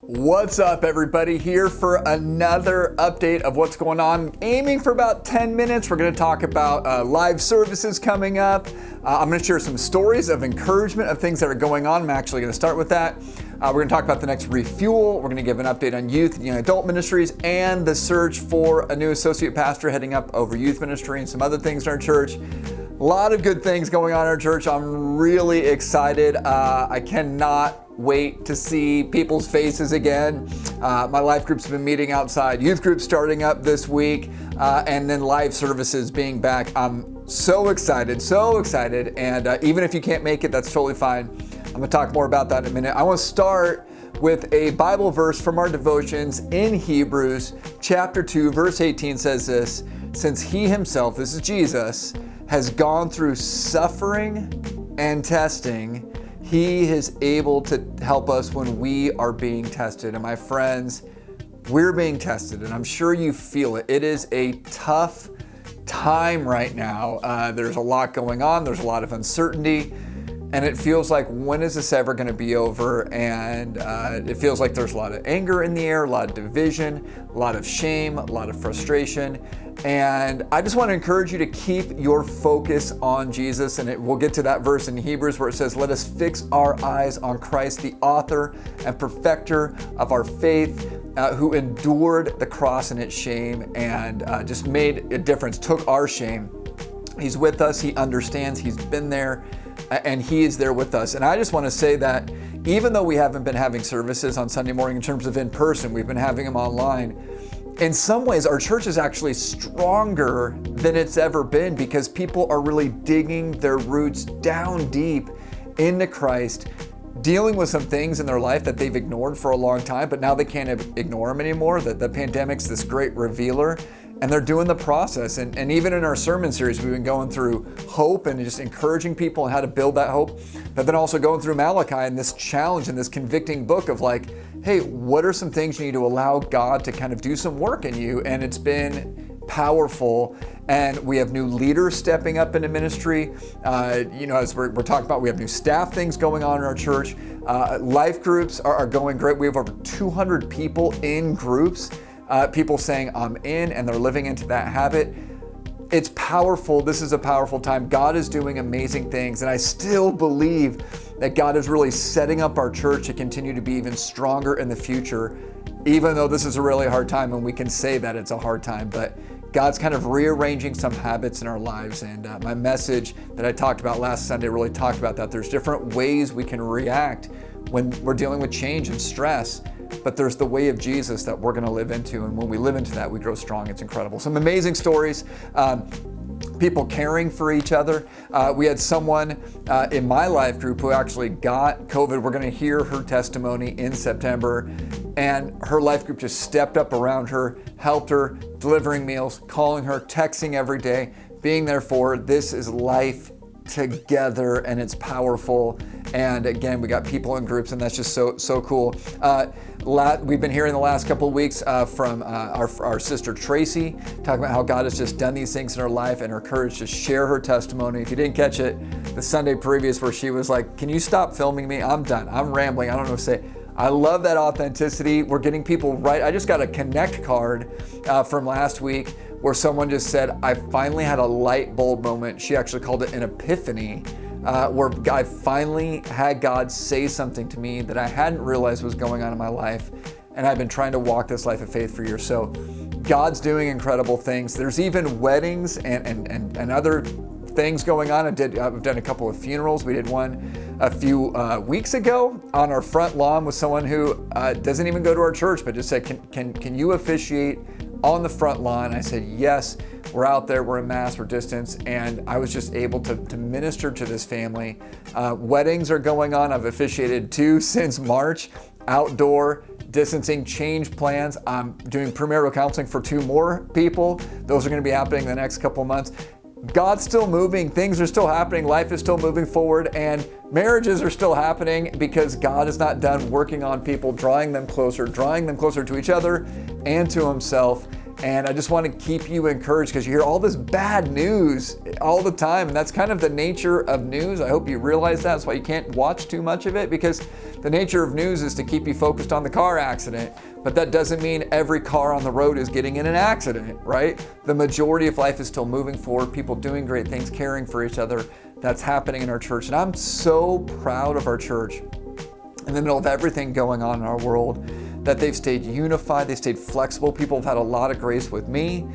What's up, everybody? Here for another update of what's going on. Aiming for about 10 minutes. We're going to talk about live services coming up. I'm going to share some stories of encouragement of things that are going on. I'm actually going to start with that. We're going to talk about the next Refuel. We're going to give an update on youth and young adult ministries and the search for a new associate pastor heading up over youth ministry and some other things in our church. A lot of good things going on in our church. I'm really excited. I cannot wait to see people's faces again. My life group's been meeting outside, youth group starting up this week, and then live services being back. I'm so excited. And even if you can't make it, that's totally fine. I'm gonna talk more about that in a minute. I wanna start with a Bible verse from our devotions in Hebrews chapter 2, verse 18 says this: since he himself, this is Jesus, has gone through suffering and testing, he is able to help us when we are being tested. And my friends, we're being tested, and I'm sure you feel it. It is a tough time right now. There's a lot going on. There's a lot of uncertainty. And it feels like, when is this ever going to be over? And it feels like there's a lot of anger in the air, a lot of division, a lot of shame, a lot of frustration. And I just want to encourage you to keep your focus on Jesus. And we'll get to that verse in Hebrews where it says, let us fix our eyes on Christ, the author and perfecter of our faith, who endured the cross and its shame and just made a difference, took our shame. He's with us. He understands. He's been there. And he is there with us. And I just want to say that even though we haven't been having services on Sunday morning in terms of in person, we've been having them online. In some ways, our church is actually stronger than it's ever been because people are really digging their roots down deep into Christ, dealing with some things in their life that they've ignored for a long time, but now they can't ignore them anymore. That the pandemic's this great revealer. And they're doing the process. And even in our sermon series, we've been going through hope and just encouraging people on how to build that hope. But then also going through Malachi and this challenge and this convicting book of like, hey, what are some things you need to allow God to kind of do some work in you? And it's been powerful. And we have new leaders stepping up into ministry. As we're talking about, we have new staff things going on in our church. Life groups are going great. We have over 200 people in groups. People saying, I'm in, and they're living into that habit. It's powerful. This is a powerful time. God is doing amazing things. And I still believe that God is really setting up our church to continue to be even stronger in the future, even though this is a really hard time, and we can say that it's a hard time. But God's kind of rearranging some habits in our lives. And my message that I talked about last Sunday really talked about that. There's different ways we can react when we're dealing with change and stress. But there's the way of Jesus that we're going to live into. And when we live into that, we grow strong. It's incredible. Some amazing stories. People caring for each other. We had someone in my life group who actually got COVID. We're going to hear her testimony in September. And her life group just stepped up around her, helped her, delivering meals, calling her, texting every day, being there for her. This is life together, and it's powerful. And again, we got people in groups, and that's just so cool. We've been hearing the last couple of weeks from our sister Tracy, talking about how God has just done these things in her life and her courage to share her testimony. If you didn't catch it, the Sunday previous where she was like, can you stop filming me? I'm done. I'm rambling. I don't know what to say. I love that authenticity. We're getting people right. I just got a Connect card from last week where someone just said, I finally had a light bulb moment. She actually called it an epiphany, where I finally had God say something to me that I hadn't realized was going on in my life. And I've been trying to walk this life of faith for years. So God's doing incredible things. There's even weddings and other things going on. I've done a couple of funerals. We did one a few weeks ago on our front lawn with someone who doesn't even go to our church, but just said, can you officiate on the front lawn? I said, yes. We're out there, we're in mass, we're distance, and I was just able to minister to this family. Weddings are going on. I've officiated 2 since March, outdoor, distancing, change plans. I'm doing premarital counseling for 2 more people. Those are going to be happening in the next couple of months. God's still moving, things are still happening, life is still moving forward, and marriages are still happening because God is not done working on people, drawing them closer to each other and to himself. And I just want to keep you encouraged because you hear all this bad news all the time. And that's kind of the nature of news. I hope you realize that. That's why you can't watch too much of it, because the nature of news is to keep you focused on the car accident. But that doesn't mean every car on the road is getting in an accident, right? The majority of life is still moving forward, people doing great things, caring for each other. That's happening in our church. And I'm so proud of our church in the middle of everything going on in our world, that they've stayed unified, they stayed flexible. People have had a lot of grace with me.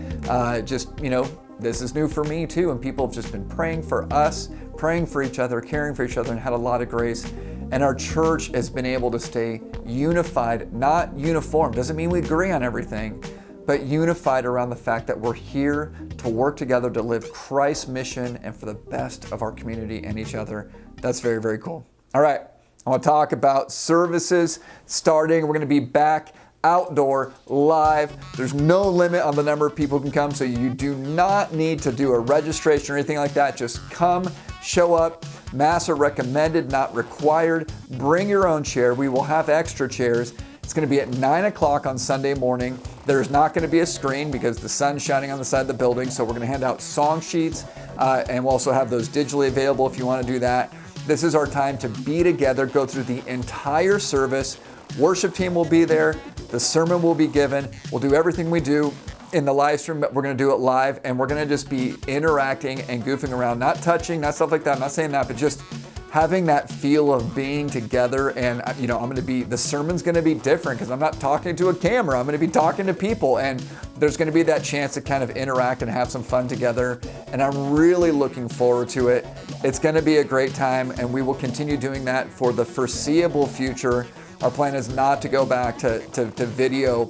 This is new for me too. And people have just been praying for us, praying for each other, caring for each other, and had a lot of grace. And our church has been able to stay unified, not uniform. Doesn't mean we agree on everything, but unified around the fact that we're here to work together to live Christ's mission and for the best of our community and each other. That's very, very cool. All right. I want to talk about services starting. We're going to be back outdoor live. There's no limit on the number of people who can come, so you do not need to do a registration or anything like that. Just come, show up. Masks are recommended, not required. Bring your own chair. We will have extra chairs. It's going to be at 9 o'clock on Sunday morning. There's not going to be a screen because the sun's shining on the side of the building, so we're going to hand out song sheets, and we'll also have those digitally available if you want to do that. This is our time to be together, go through the entire service. Worship team will be there. The sermon will be given. We'll do everything we do in the live stream, but we're going to do it live, and we're going to just be interacting and goofing around, not touching, not stuff like that. I'm not saying that, but just having that feel of being together. And the sermon's going to be different because I'm not talking to a camera. I'm going to be talking to people, and there's going to be that chance to kind of interact and have some fun together. And I'm really looking forward to it. It's going to be a great time, and we will continue doing that for the foreseeable future. Our plan is not to go back to video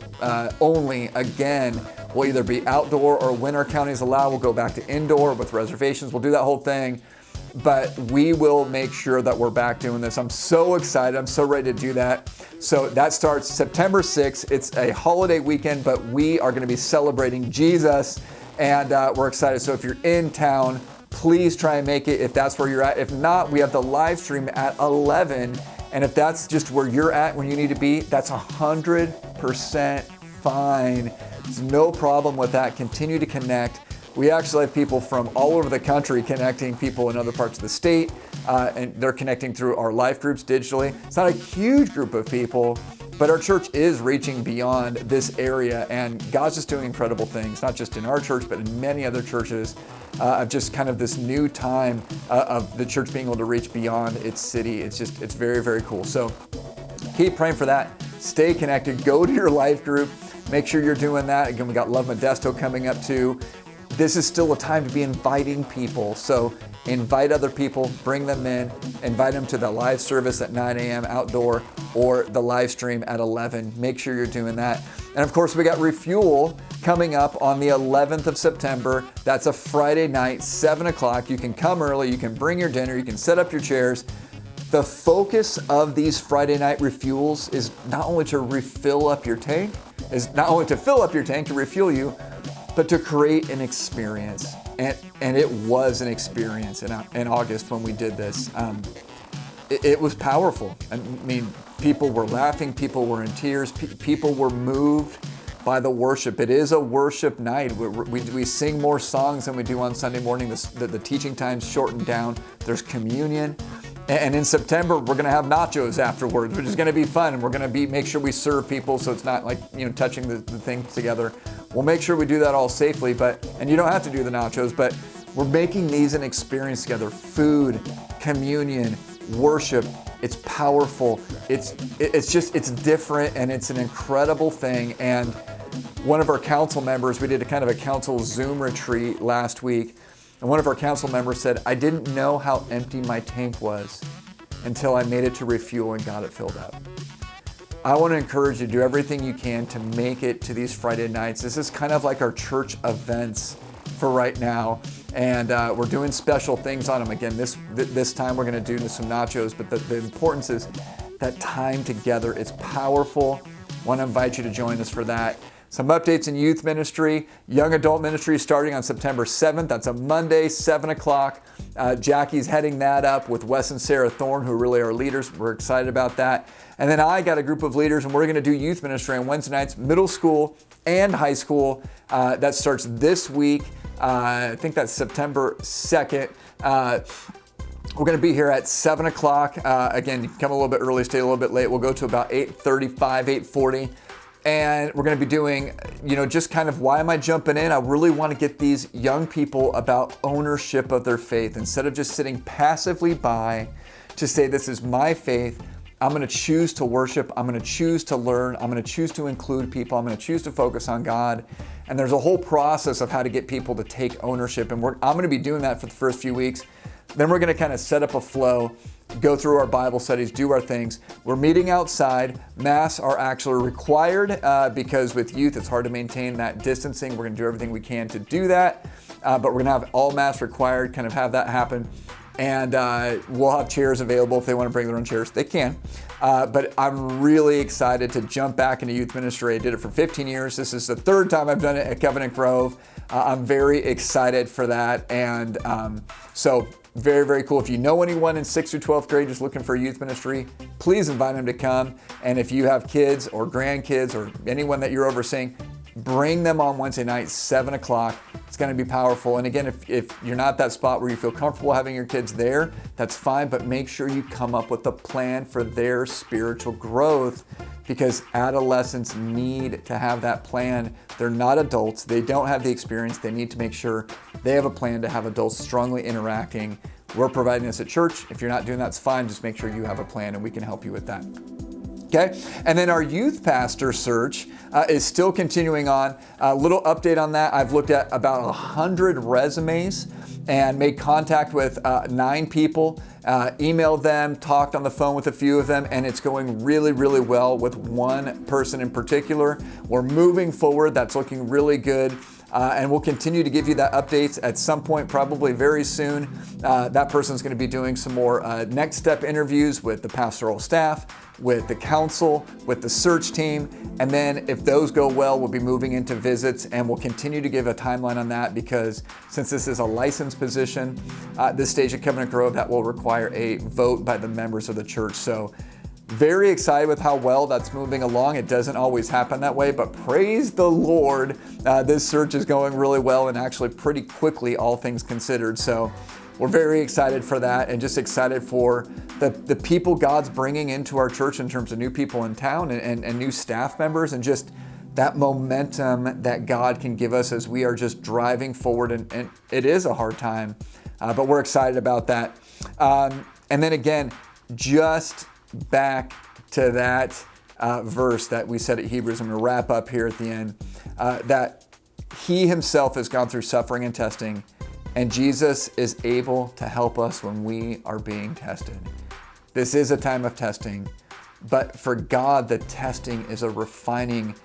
only again. We'll either be outdoor, or when our counties allow, we'll go back to indoor with reservations. We'll do that whole thing. But we will make sure that we're back doing this. I'm so excited. I'm so ready to do that. So that starts September 6th. It's a holiday weekend, but we are going to be celebrating Jesus, and we're excited. So if you're in town, please try and make it if that's where you're at. If not, we have the live stream at 11. And if that's just where you're at when you need to be, that's 100% fine. There's no problem with that. Continue to connect. We actually have people from all over the country connecting, people in other parts of the state, and they're connecting through our life groups digitally. It's not a huge group of people, but our church is reaching beyond this area, and God's just doing incredible things, not just in our church, but in many other churches, of just kind of this new time of the church being able to reach beyond its city. It's very, very cool. So keep praying for that. Stay connected. Go to your life group. Make sure you're doing that. Again, we got Love Modesto coming up too. This is still a time to be inviting people. So invite other people, bring them in, invite them to the live service at 9 a.m. outdoor, or the live stream at 11. Make sure you're doing that. And of course, we got Refuel coming up on the 11th of September. That's a Friday night, 7 o'clock. You can come early, you can bring your dinner, you can set up your chairs. The focus of these Friday night refuels is not only to refill up your tank, to refuel you, but to create an experience. And it was an experience in August when we did this. It was powerful. I mean, people were laughing, people were in tears, people were moved by the worship. It is a worship night. We sing more songs than we do on Sunday morning. The teaching time's shortened down. There's communion. And in September, we're going to have nachos afterwards, which is going to be fun. And we're going to make sure we serve people so it's not like, touching the things together. We'll make sure we do that all safely, and you don't have to do the nachos, but we're making these an experience together. Food, communion, worship. It's powerful. It's different, and it's an incredible thing. And one of our council members, we did a kind of a council Zoom retreat last week. And one of our council members said, I didn't know how empty my tank was until I made it to Refuel and got it filled up. I want to encourage you to do everything you can to make it to these Friday nights. This is kind of like our church events for right now. And we're doing special things on them. Again, this time we're going to do some nachos, but the importance is that time together. It's powerful. I want to invite you to join us for that. Some updates in youth ministry. Young Adult Ministries starting on September 7th. That's a Monday, 7 o'clock. Jackie's heading that up with Wes and Sarah Thorne, who really are leaders. We're excited about that. And then I got a group of leaders, and we're going to do youth ministry on Wednesday nights, middle school and high school. That starts this week. I think that's September 2nd. We're going to be here at 7 o'clock. Again, you can come a little bit early, stay a little bit late. We'll go to about 8:35, 8:40. And we're going to be doing, just kind of why am I jumping in? I really want to get these young people about ownership of their faith. Instead of just sitting passively by to say, this is my faith. I'm going to choose to worship. I'm going to choose to learn. I'm going to choose to include people. I'm going to choose to focus on God. And there's a whole process of how to get people to take ownership. And I'm going to be doing that for the first few weeks. Then we're going to kind of set up a flow, go through our Bible studies, do our things. We're meeting outside. Masks are actually required because with youth, it's hard to maintain that distancing. We're going to do everything we can to do that. But we're going to have all masks required, kind of have that happen. And we'll have chairs available if they want to bring their own chairs. They can. But I'm really excited to jump back into youth ministry. I did it for 15 years. This is the third time I've done it at Covenant Grove. I'm very excited for that. And so very, very cool. If you know anyone in 6th through 12th grade just looking for youth ministry, please invite them to come. And if you have kids or grandkids or anyone that you're overseeing, bring them on Wednesday night, 7 o'clock. It's going to be powerful. And again, if you're not that spot where you feel comfortable having your kids there, that's fine. But make sure you come up with a plan for their spiritual growth, because adolescents need to have that plan. They're not adults. They don't have the experience. They need to make sure they have a plan to have adults strongly interacting. We're providing this at church. If you're not doing that, it's fine. Just make sure you have a plan and we can help you with that. Okay, and then our youth pastor search is still continuing on. A little update on that. I've looked at about 100 resumes and made contact with 9 people, emailed them, talked on the phone with a few of them, and it's going really, really well with one person in particular. We're moving forward. That's looking really good. And we'll continue to give you that updates at some point, probably very soon. That person's going to be doing some more next step interviews with the pastoral staff, with the council, with the search team. And then if those go well, we'll be moving into visits, and we'll continue to give a timeline on that, because since this is a licensed position, this stage at Covenant Grove, that will require a vote by the members of the church. So very excited with how well that's moving along. It doesn't always happen that way, but praise the Lord, this search is going really well and actually pretty quickly, all things considered. So we're very excited for that, and just excited for the people God's bringing into our church in terms of new people in town and new staff members, and just that momentum that God can give us as we are just driving forward. And it is a hard time, but we're excited about that. And then again, just back to that verse that we said at Hebrews. I'm going to wrap up here at the end, that he himself has gone through suffering and testing, and Jesus is able to help us when we are being tested. This is a time of testing, but for God, the testing is a refining,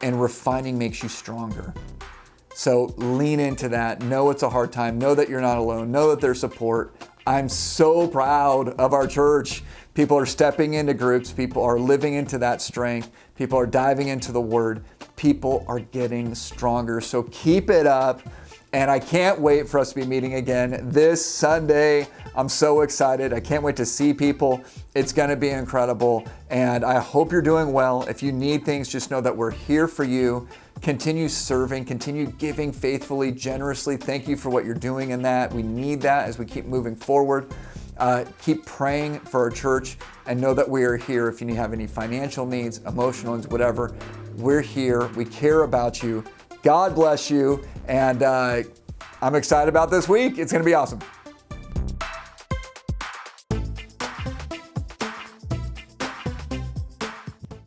and refining makes you stronger. So lean into that. Know it's a hard time. Know that you're not alone. Know that there's support. I'm so proud of our church. People are stepping into groups. People are living into that strength. People are diving into the word. People are getting stronger. So keep it up. And I can't wait for us to be meeting again this Sunday. I'm so excited. I can't wait to see people. It's going to be incredible. And I hope you're doing well. If you need things, just know that we're here for you. Continue serving, continue giving faithfully, generously. Thank you for what you're doing in that. We need that as we keep moving forward. Keep praying for our church, and know that we are here. If you have any financial needs, emotional needs, whatever, we're here. We care about you. God bless you. And I'm excited about this week. It's going to be awesome.